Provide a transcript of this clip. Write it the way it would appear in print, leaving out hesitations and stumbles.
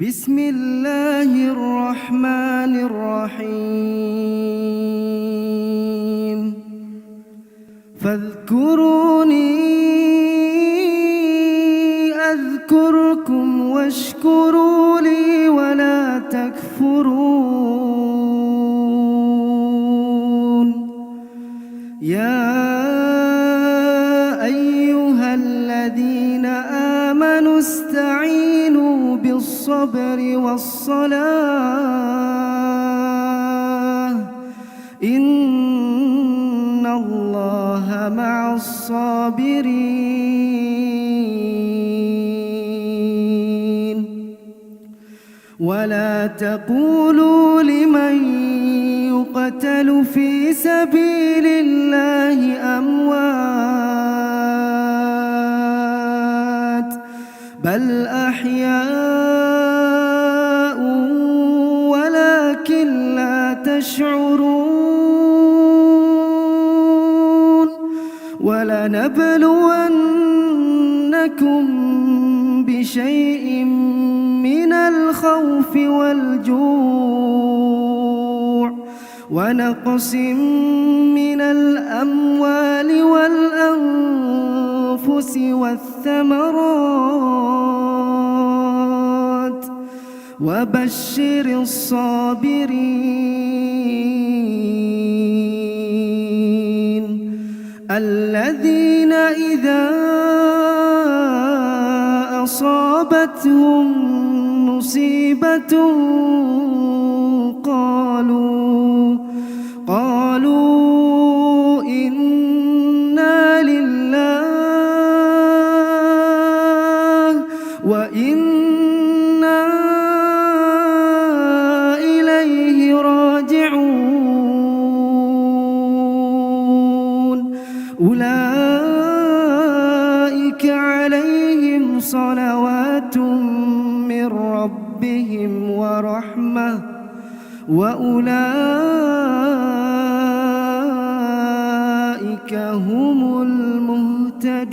بسم الله الرحمن الرحيم فاذكروني أذكركم واشكروا لي ولا تكفرون يا أيها الذين آمنوا استعينوا بالصبر والصلاة إن الله مع الصابرين ولا تقولوا لمن يقتل في سبيل الله أموات بل أحياء ولكن لا تشعرون ولنبلونكم بشيء من الخوف والجوع ونقص من الأموال والأنفس والثمرات وبشر الصابرين الذين إذا أصابتهم مصيبة قالوا إنا لله وإنا إليه راجعون أولئك عليهم صلوات من ربهم ورحمة وأولئك هم المهتدون.